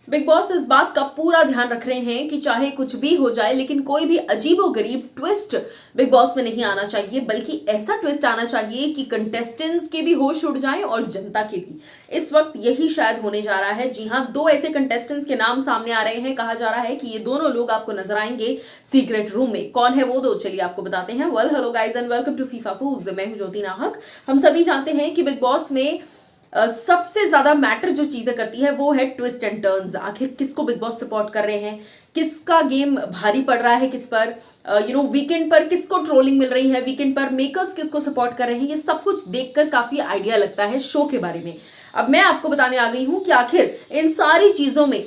Big boss इस बात का पूरा ध्यान रख रहे हैं कि चाहे कुछ भी हो जाए लेकिन कोई भी अजीबोगरीब ट्विस्ट बिग बॉस में नहीं आना चाहिए, बल्कि ऐसा ट्विस्ट आना चाहिए कि कंटेस्टेंट्स के भी होश उड़ जाएं और जनता के भी। इस वक्त यही शायद होने जा रहा है। जी हां, दो ऐसे कंटेस्टेंट्स के नाम सामने आ रहे हैं। कहा जा रहा है कि ये दोनों लोग आपको नजर आएंगे सीक्रेट रूम में। कौन है वो दो, चलिए आपको बताते हैं। Well, hello guys and welcome to Fifa Foods. मैं हूं ज्योति नाहक। हम सभी जानते हैं कि बिग बॉस में सबसे ज्यादा मैटर जो चीजें करती है वो है ट्विस्ट एंड टर्न्स। आखिर किसको बिग बॉस सपोर्ट कर रहे हैं, किसका गेम भारी पड़ रहा है किस पर, वीकेंड पर किसको ट्रोलिंग मिल रही है, वीकेंड पर मेकर्स किसको सपोर्ट कर रहे हैं, ये सब कुछ देखकर काफी आइडिया लगता है शो के बारे में। अब मैं आपको बताने आ गई हूं कि आखिर इन सारी चीजों में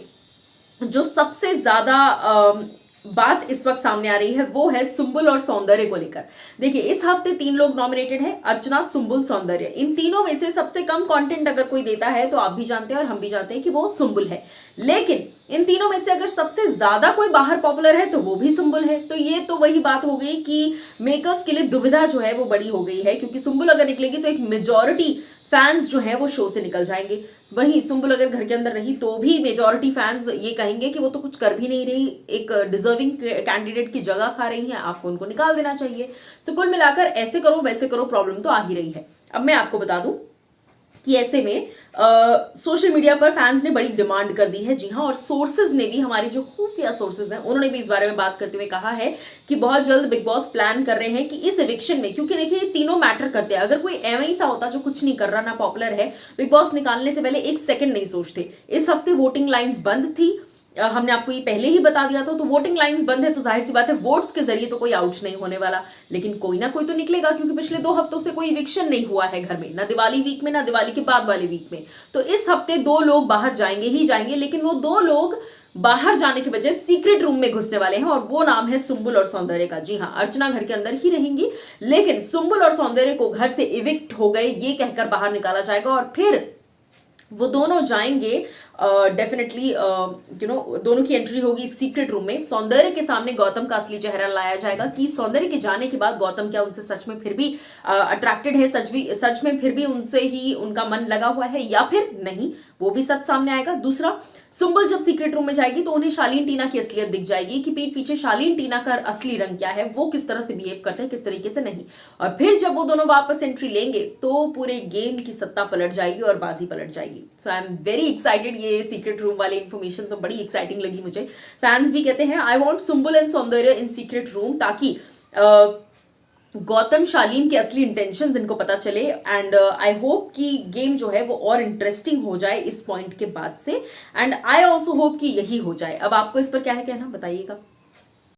जो सबसे ज्यादा बात इस वक्त सामने आ रही है वो है सुंबुल और सौंदर्य को लेकर। देखिए, इस हफ्ते 3 लोग नॉमिनेटेड हैं, अर्चना, सुंबुल, सौंदर्य। इन तीनों में से सबसे कम कंटेंट अगर कोई देता है तो आप भी जानते हैं और हम भी जानते हैं कि वो सुंबुल है। लेकिन इन तीनों में से अगर सबसे ज्यादा कोई बाहर पॉपुलर है तो वो भी सुंबुल है। तो ये तो वही बात हो गई कि मेकर्स के लिए दुविधा जो है वो बड़ी हो गई है, क्योंकि सुंबुल अगर निकलेगी तो एक मेजॉरिटी फैंस जो है वो शो से निकल जाएंगे। वहीं सुंबुल अगर घर के अंदर रही तो भी मेजॉरिटी फैंस ये कहेंगे कि वो तो कुछ कर भी नहीं रही, एक डिजर्विंग कैंडिडेट की जगह खा रही है, आपको उनको निकाल देना चाहिए। सो कुल मिलाकर ऐसे करो वैसे करो प्रॉब्लम तो आ ही रही है। अब मैं आपको बता दूं कि ऐसे में सोशल मीडिया पर फैंस ने बड़ी डिमांड कर दी है। जी हाँ, और सोर्सेज ने भी, हमारी जो खुफिया सोर्सेज हैं, उन्होंने भी इस बारे में बात करते हुए कहा है कि बहुत जल्द बिग बॉस प्लान कर रहे हैं कि इस एविक्शन में, क्योंकि देखिए ये तीनों मैटर करते हैं। अगर कोई एवं सा होता जो कुछ नहीं कर रहा, ना पॉपुलर है, बिग बॉस निकालने से पहले एक सेकंड नहीं सोचते। इस हफ्ते वोटिंग लाइन्स बंद थी, हमने आपको ये पहले ही बता दिया था। तो वोटिंग लाइंस बंद है तो जाहिर सी बात है वोट्स के जरिए तो कोई आउट नहीं होने वाला, लेकिन कोई ना कोई तो निकलेगा, क्योंकि पिछले 2 हफ्तों से कोई इविक्शन नहीं हुआ है घर में, ना दिवाली वीक में ना दिवाली के बाद वाले वीक में। तो इस हफ्ते 2 लोग बाहर जाएंगे ही जाएंगे, लेकिन वो 2 लोग बाहर जाने के बजाय सीक्रेट रूम में घुसने वाले हैं, और वो नाम है सुंबुल और सौंदर्य का। जी हाँ, अर्चना घर के अंदर ही रहेंगी, लेकिन सुंबुल और सौंदर्य को घर से इविक्ट हो गए ये कहकर बाहर निकाला जाएगा, और फिर वो दोनों जाएंगे डेफिनेटली दोनों की एंट्री होगी सीक्रेट रूम में। सौंदर्य के सामने गौतम का असली चेहरा लाया जाएगा कि सौंदर्य के जाने के बाद गौतम क्या उनसे सच में फिर भी अट्रैक्टेड है, सच में फिर भी उनसे ही उनका मन लगा हुआ है या फिर नहीं, वो भी सच सामने आएगा। दूसरा, सुंबुल जब सीक्रेट रूम में जाएगी तो उन्हें शालीन टीना की असलियत दिख जाएगी कि पीठ पीछे शालीन टीना का असली रंग क्या है, वो किस तरह से बिहेव करते हैं, किस तरीके से नहीं। और फिर जब वो दोनों वापस एंट्री लेंगे तो पूरे गेम की सत्ता पलट जाएगी और बाजी पलट जाएगी। सो आई एम वेरी एक्साइटेड। ये सीक्रेट रूम वाली इंफॉर्मेशन तो बड़ी एक्साइटिंग लगी मुझे। फैंस भी कहते हैं आई वांट सुंबुल एंड सौंदर्य इन सीक्रेट रूम, ताकि गौतम शालीन के असली इंटेंशंस इनको पता चले। एंड आई होप कि गेम जो है वो और इंटरेस्टिंग हो जाए इस पॉइंट के बाद से, एंड आई ऑल्सो होप कि यही हो जाए। अब आपको इस पर क्या है कहना, बताइएगा।